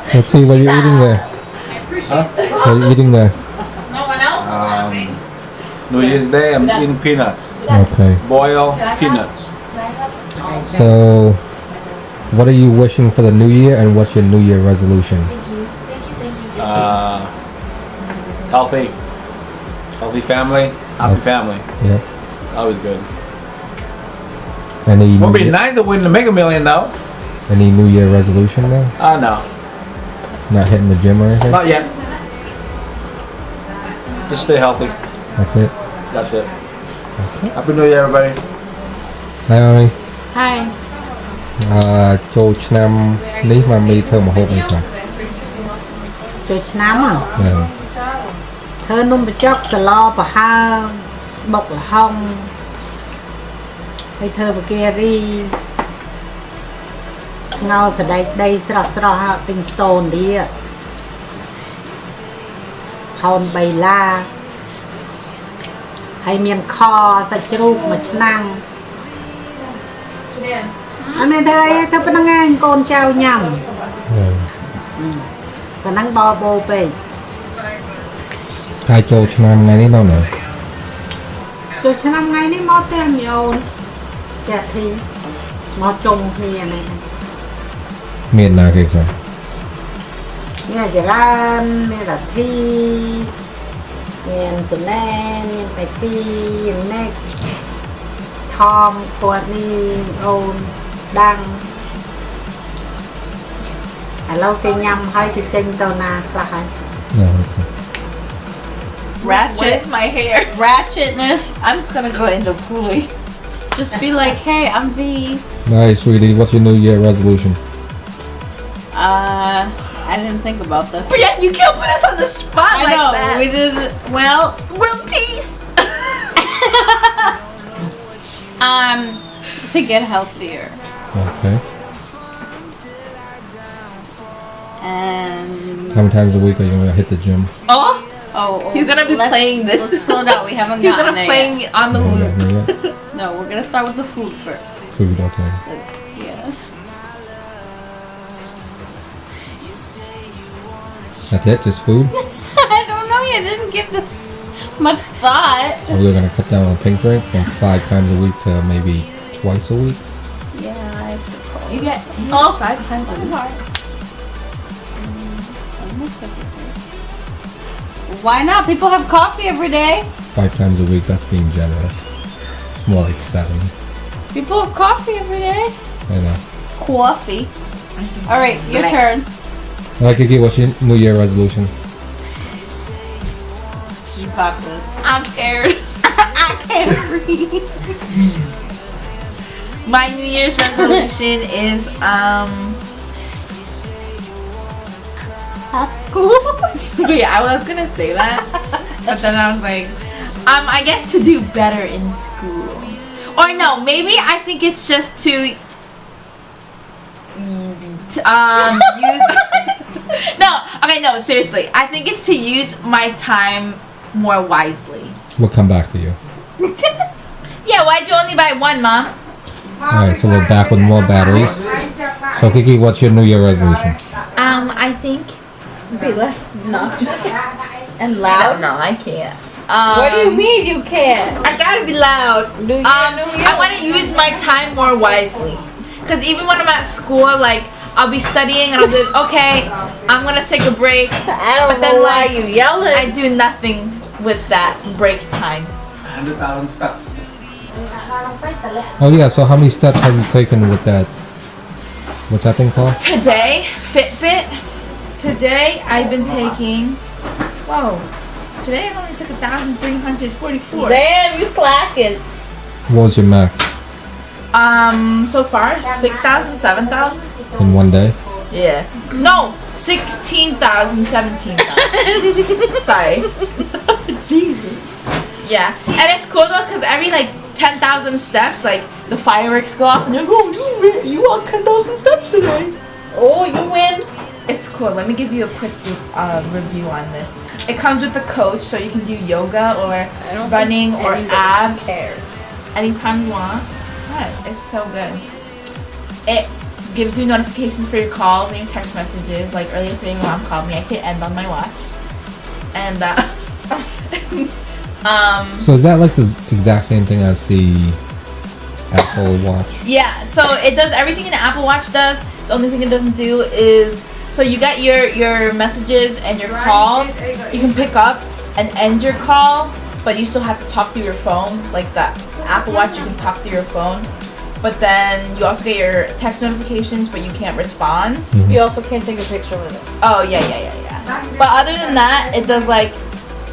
So T, what are you eating there? What are you eating there? New Year's Day, I'm eating peanuts. Okay. Boiled peanuts. So, what are you wishing for the new year, and what's your New Year resolution? Healthy. Healthy family. Happy family. Yep. Always good. Any Would new be year, nice to win the Mega Million though. any New Year resolution though? No. Not hitting the gym or anything? Not yet. Just stay healthy. That's it. That's it. Happy New Year, everybody. Hi Mommy. Hi. ចូលឆ្នាំនេះមកមីធ្វើម្ហូបនេះខ្លះ ចូលឆ្នាំហ៎ ហ្នឹង ធ្វើនំបញ្ចុកសឡប្រហើរបុកល្ហុងហើយធ្វើបការីស្ងោរសណ្ដែកដីស្រស់ៗហើយទិញស្ទូនឌីផោន3ឡាហើយមានខសាច់ជ្រូកមួយឆ្នាំងអត់មានធ្វើអីធ្វើប៉ុណ្្នឹងឯងកូនចៅញ៉ាំប៉ុណ្ណឹងបបោពេក ហើយចូលឆ្នាំថ្ងៃនេះនៅណា ចូលឆ្នាំថ្ងៃនេះមកផ្ទះមីអូនចាក់ធីមកជុំគ្នាហ្នឹង មានណាគេខ្លះ មានចរើនមានតាធីមានតំណែនមានតែពីរណែកថមគាត់នេះអូនដាំងឥឡូវគេញ៉ាំហើយគេចេញទៅណាខ្លះហើយ Ratchet. What is my hair? Ratchetness. I'm just gonna go in the pool. Just be like, hey, I'm V. Nice, sweetie. What's your New Year resolution? I didn't think about this. But yeah, you can't put us on the spot I like know. that. We did. Well, World peace. to get healthier Okay. and How many times a week are you going to hit the gym? Oh, oh, he's gonna be let's- playing this. Let's slow down. We haven't He's gotten gonna there playing yet. on the No, loop. not yet. No, we're gonna start with the food first. Food, okay. Yeah. That's it? Just food? I don't know. You didn't give this much thought. Are we going to cut down on pink drink from 5 times a week to maybe twice a week? Yeah, I suppose. You get 5 times a week. Why not? People have coffee every day. 5 times a week, that's being generous. It's more like 7. People have coffee every day. I know. Coffee. All right, your turn. Alright, Kiki, what's your New Year resolution? You got this. I'm scared. I can't breathe. My New Year's resolution is School. Wait, I was gonna say that, but then I was like, I guess to do better in school. Or no, maybe I think it's just to use No, okay, no, seriously. I think it's to use my time more wisely. We'll come back to you. Yeah, why'd you only buy one, Ma? Alright, so we're back with more batteries. So Kiki, what's your New Year resolution? I think Be less obnoxious and I loud. don't know, I can't. What do you mean you can't? I gotta be loud. New Year. I want to use my time more wisely. Cause even when I'm at school, like I'll be studying and I'll be like, okay, I'm gonna take a break. I don't But then, know why like, you yelling. I do nothing with that break time. 100,000 steps. Oh yeah, so how many steps have you taken with that? What's that thing called? Today, Fitbit. Today I've been taking. Whoa. Today I only took 1,344. Damn, you slacking. What was your max So far 6,000, 7,000. in one day? Yeah. No, 16,000, 17,000. Sorry. Jesus. Yeah, and it's cool though because every like 10,000 steps, like the fireworks go off and you're like, oh, you walked 10,000 steps today. Oh, you win. It's cool. Let me give you a quick review on this. It comes with the coach, so you can do yoga or running or abs anytime you want. What? It's so good. It gives you notifications for your calls and your text messages. Like earlier today, my mom called me. I hit end on my watch, and So is that like the exact same thing as the Apple Watch? yeah. So it does everything an Apple Watch does. The only thing it doesn't do is so you get your messages and your calls. You can pick up and end your call, but you still have to talk through your phone. Like that Apple Watch, you can talk through your phone. But then you also get your text notifications, but you can't respond. You also can't take a picture with it. Oh yeah. But other than that, it does like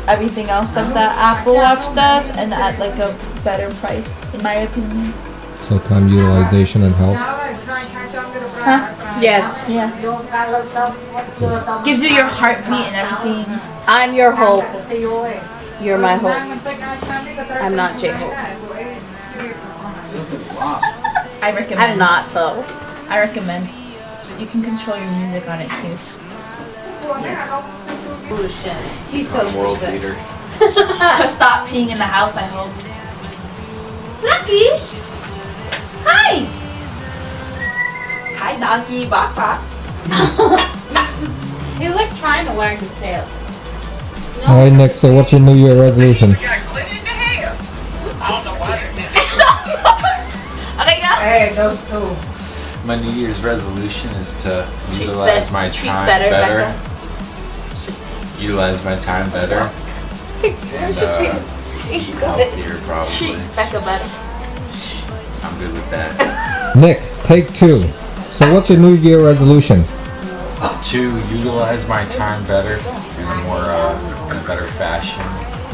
everything else that the Apple Watch does, and at like a better price, in my opinion. So time utilization and health. Yes. Yeah. Gives you your heartbeat and everything. I'm your hope. You're my hope. I'm not J-Hope. I recommend. I'm not though. I recommend. You can control your music on it too. Yes. Bullshit. He's so World sick. leader. Stop peeing in the house, I hope. Lucky. Hi. Hi, doggy. Bok bok. He's like trying to wag his tail. All right, Nick. So what's your New Year resolution? Okay, go. Hey, those two. My New Year's resolution is to utilize my time better, better. Utilize my time better. And eat healthier, probably. Treat Becca better. I'm good with that. Nick, take 2. So what's your New Year resolution? To utilize my time better in a more in a better fashion,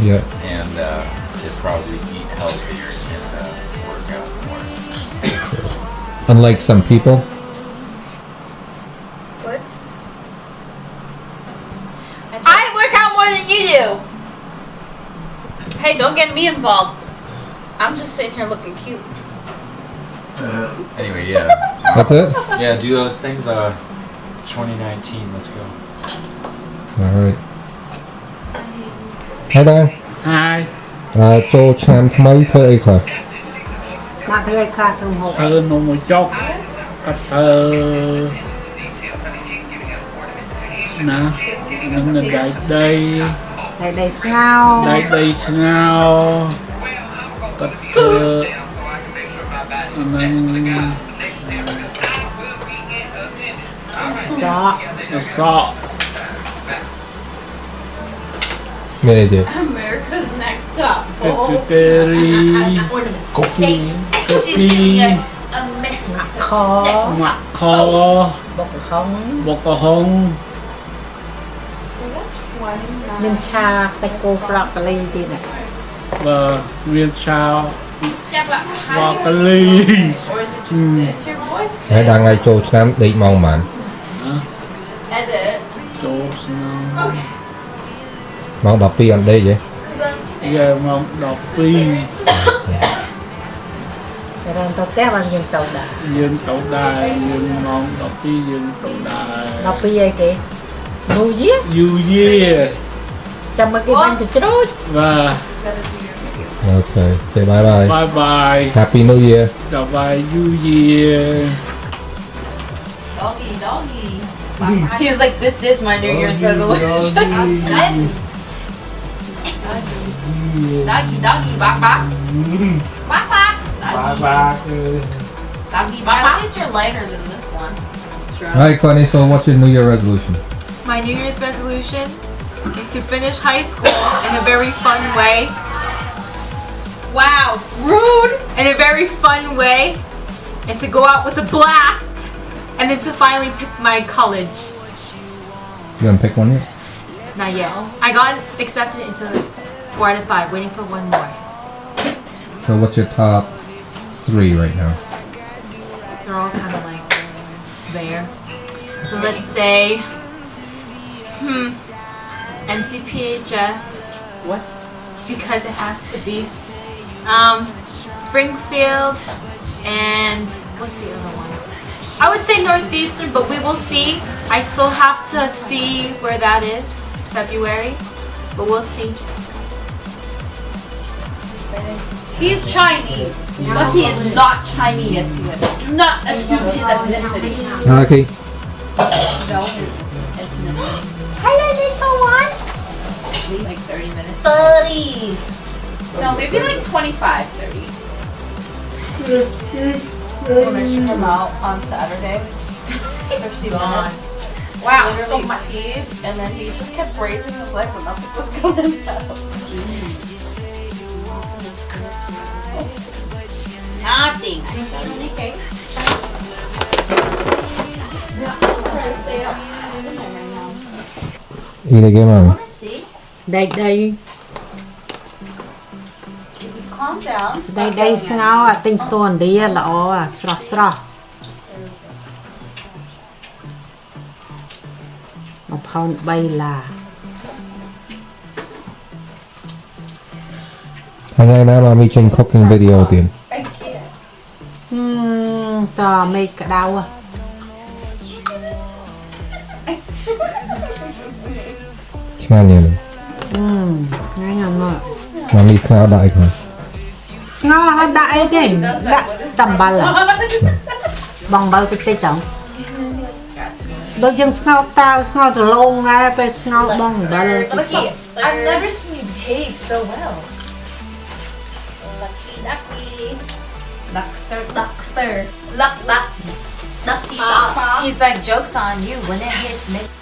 Yeah. and to probably eat healthier and work out more. Unlike some people. What? I work out more than you do. Hey, don't get me involved. I'm just sitting here looking cute. Anyway, yeah, That's it. yeah. Do those things. 2019. Let's go. All right. Hi there. Hai ចូលឆ្នាំថ្មីធ្វើអីខ្លះ Mặc cái khác không hộp. thơ nô một chốc cắt thơ nè nâng lên đại đây Đây đây sao? đại đây sao cắt thơ nâng Gió. sọ មានអីទៀត America's next top. Terry Cookies. She's Cookie. giving us a mess. Khó. mặt kho Bọc hóng. bột cà hông Mình cha sạch cô broccoli đi này. và viên sao Yeah, but how do you... broccoli Or is it just this? It's your voice. ហើយដល់ថ្ងៃចូលឆ្នាំដេកម៉ោងប៉ុន្មាន Edit. chỗ nào Okay. ម៉ោង12អត់ដេកទេ giờ mong đọc pin Rồi tao té vào những tàu đã. dương tàu đài dương mong đọc pin dương tàu đài Nó pi ai kì? New Year. du dê Chăm mấy cái bánh cho chốt. và អូខេ say bye bye bye bye Happy New Year chào bye du dê Doggy, doggy. He's like, this is my New Year's resolution. Doggy, doggy, bark, bark. Bark, bark. Doggy, doggy, bark, At bark. least you're lighter than this one. All right Connie so what's your New Year resolution My New Year's resolution is to finish high school in a very fun way. Wow, rude! In a very fun way. And to go out with a blast. And then to finally pick my college. you gonna pick one yet Not yet. I got accepted into 4 out of 5, waiting for one more. so what's your top 3 right now They're all kind of like there. So let's say, MCPHS. What? Because it has to be. Springfield and what's the other one? I would say Northeastern, but we will see. I still have to see where that is, February, but we'll see. He's Chinese. Lucky is not Chinese. Yes, he is. Do not assume his ethnicity. Okay. No, his ethnicity. Hello, little one. Like 30 minutes. 30. No, maybe like 25, 30. When I took him out on Saturday, 50 minutes. Wow, so Literally much. peed, and then he just kept raising his leg when nothing was coming out. Nothing. Okay. Yeah, I'm trying to stay up. Good night right now. Eat again, mommy. Wanna see? Đây đây Calm down. đây đây ngao à tinh tuần đi là ó à srọ srọ một phong bay là Hàng ngày nào mommy trên cooking video tiền. cho mày cả đau à Ngon nhiều này. ngay ngầm mà Mommy sao đại không? ngao hết đại thế đã tầm ba là bằng bao cái chồng đôi chân ngao tao ngao từ lâu ngay về ngao bong ba là Lucky, I've never seen you behave so well. Lucky. Luckster. Luck. Ducky. He's like, joke's on you when it hits mid.